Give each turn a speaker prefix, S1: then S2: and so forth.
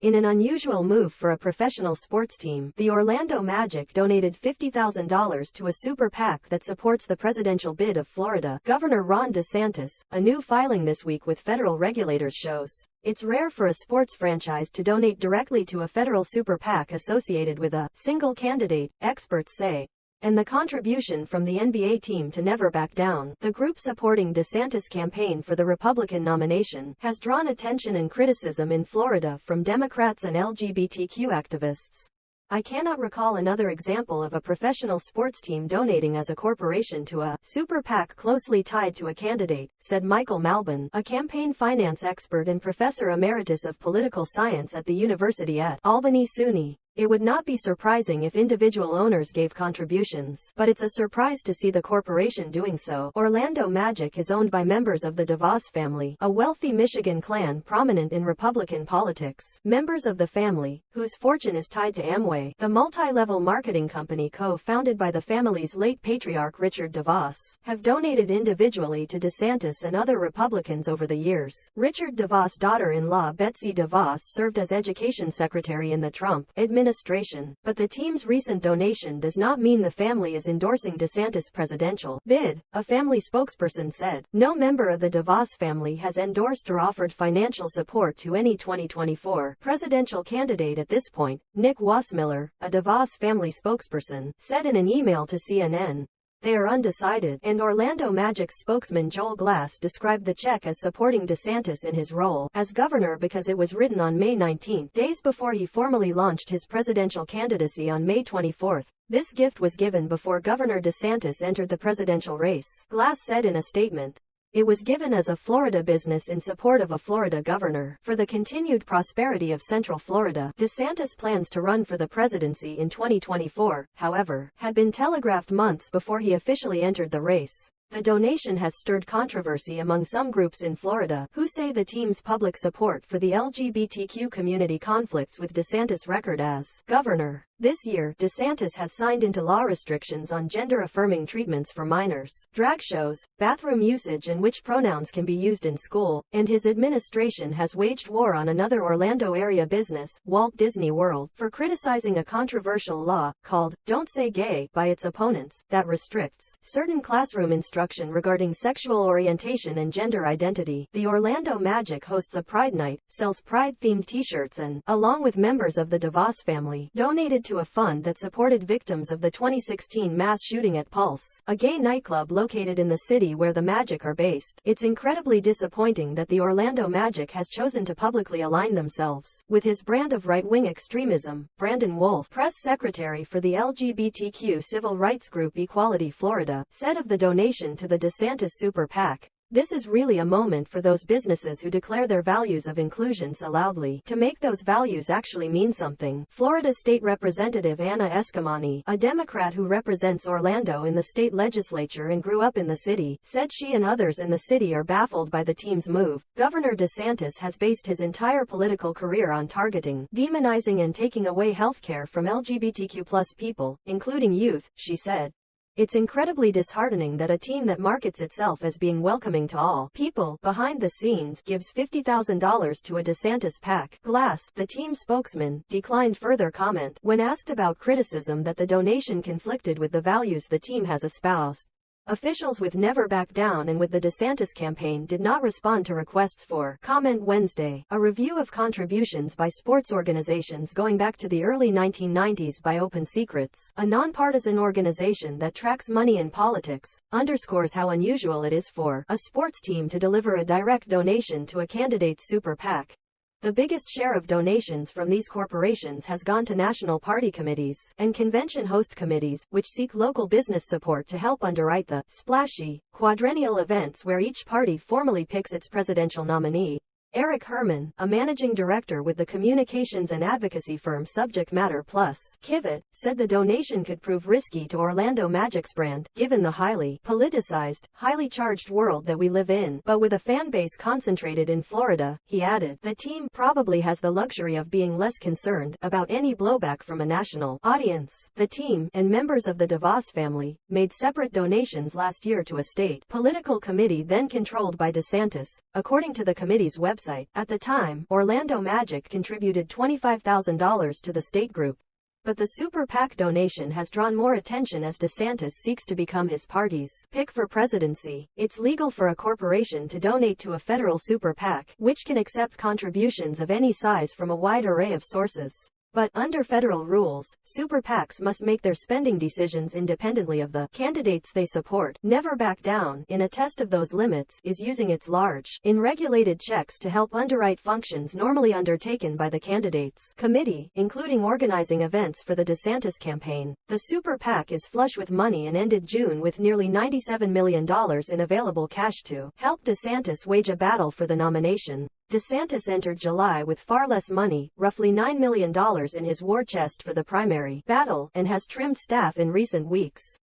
S1: In an unusual move for a professional sports team, the Orlando Magic donated $50,000 to a super PAC that supports the presidential bid of Florida Governor Ron DeSantis. A new filing this week with federal regulators shows it's rare for a sports franchise to donate directly to a federal super PAC associated with a single candidate, experts say. And the contribution from the NBA team to Never Back Down, the group supporting DeSantis' campaign for the Republican nomination, has drawn attention and criticism in Florida from Democrats and LGBTQ activists. I cannot recall another example of a professional sports team donating as a corporation to a super PAC closely tied to a candidate, said Michael Malbon, a campaign finance expert and professor emeritus of political science at the University at Albany SUNY. It would not be surprising if individual owners gave contributions, but it's a surprise to see the corporation doing so. Orlando Magic is owned by members of the DeVos family, a wealthy Michigan clan prominent in Republican politics. Members of the family, whose fortune is tied to Amway, the multi-level marketing company co-founded by the family's late patriarch Richard DeVos, have donated individually to DeSantis and other Republicans over the years. Richard DeVos' daughter-in-law Betsy DeVos served as education secretary in the Trump administration, but the team's recent donation does not mean the family is endorsing DeSantis' presidential bid, a family spokesperson said. No member of the DeVos family has endorsed or offered financial support to any 2024 presidential candidate at this point, Nick Wassmiller, a DeVos family spokesperson, said in an email to CNN. They are undecided, and Orlando Magic's spokesman Joel Glass described the check as supporting DeSantis in his role as governor because it was written on May 19, days before he formally launched his presidential candidacy on May 24. This gift was given before Governor DeSantis entered the presidential race, Glass said in a statement. It was given as a Florida business in support of a Florida governor. For the continued prosperity of Central Florida, DeSantis' plans to run for the presidency in 2024, however, had been telegraphed months before he officially entered the race. The donation has stirred controversy among some groups in Florida, who say the team's public support for the LGBTQ community conflicts with DeSantis' record as governor. This year, DeSantis has signed into law restrictions on gender-affirming treatments for minors, drag shows, bathroom usage and which pronouns can be used in school, and his administration has waged war on another Orlando area business, Walt Disney World, for criticizing a controversial law, called Don't Say Gay, by its opponents, that restricts certain classroom instruction regarding sexual orientation and gender identity. The Orlando Magic hosts a Pride Night, sells Pride-themed t-shirts and, along with members of the DeVos family, donated to a fund that supported victims of the 2016 mass shooting at Pulse, a gay nightclub located in the city where the Magic are based. It's incredibly disappointing that the Orlando Magic has chosen to publicly align themselves with his brand of right-wing extremism, Brandon Wolf, press secretary for the LGBTQ civil rights group Equality Florida, said of the donation to the DeSantis Super PAC. This is really a moment for those businesses who declare their values of inclusion so loudly to make those values actually mean something. Florida State Representative Anna Eskamani, a Democrat who represents Orlando in the state legislature and grew up in the city, said she and others in the city are baffled by the team's move. Governor DeSantis has based his entire political career on targeting, demonizing and taking away health care from LGBTQ+ people, including youth, she said. It's incredibly disheartening that a team that markets itself as being welcoming to all people behind the scenes gives $50,000 to a DeSantis PAC. Glass, the team spokesman, declined further comment when asked about criticism that the donation conflicted with the values the team has espoused. Officials with Never Back Down and with the DeSantis campaign did not respond to requests for comment Wednesday. A review of contributions by sports organizations going back to the early 1990s by Open Secrets, a nonpartisan organization that tracks money in politics, underscores how unusual it is for a sports team to deliver a direct donation to a candidate's super PAC. The biggest share of donations from these corporations has gone to national party committees and convention host committees, which seek local business support to help underwrite the splashy, quadrennial events where each party formally picks its presidential nominee. Eric Herman, a managing director with the communications and advocacy firm Subject Matter Plus, Kivett, said the donation could prove risky to Orlando Magic's brand, given the highly politicized, highly charged world that we live in. But with a fan base concentrated in Florida, he added, the team probably has the luxury of being less concerned about any blowback from a national audience. The team, and members of the DeVos family, made separate donations last year to a state political committee then controlled by DeSantis, according to the committee's website. website. At the time, Orlando Magic contributed $25,000 to the state group. But the Super PAC donation has drawn more attention as DeSantis seeks to become his party's pick for presidency. It's legal for a corporation to donate to a federal Super PAC, which can accept contributions of any size from a wide array of sources. But, under federal rules, Super PACs must make their spending decisions independently of the candidates they support. Never Back Down, in a test of those limits, is using its large, unregulated checks to help underwrite functions normally undertaken by the candidates' committee, including organizing events for the DeSantis campaign. The Super PAC is flush with money and ended June with nearly $97 million in available cash to help DeSantis wage a battle for the nomination. DeSantis entered July with far less money, roughly $9 million in his war chest for the primary battle, and has trimmed staff in recent weeks.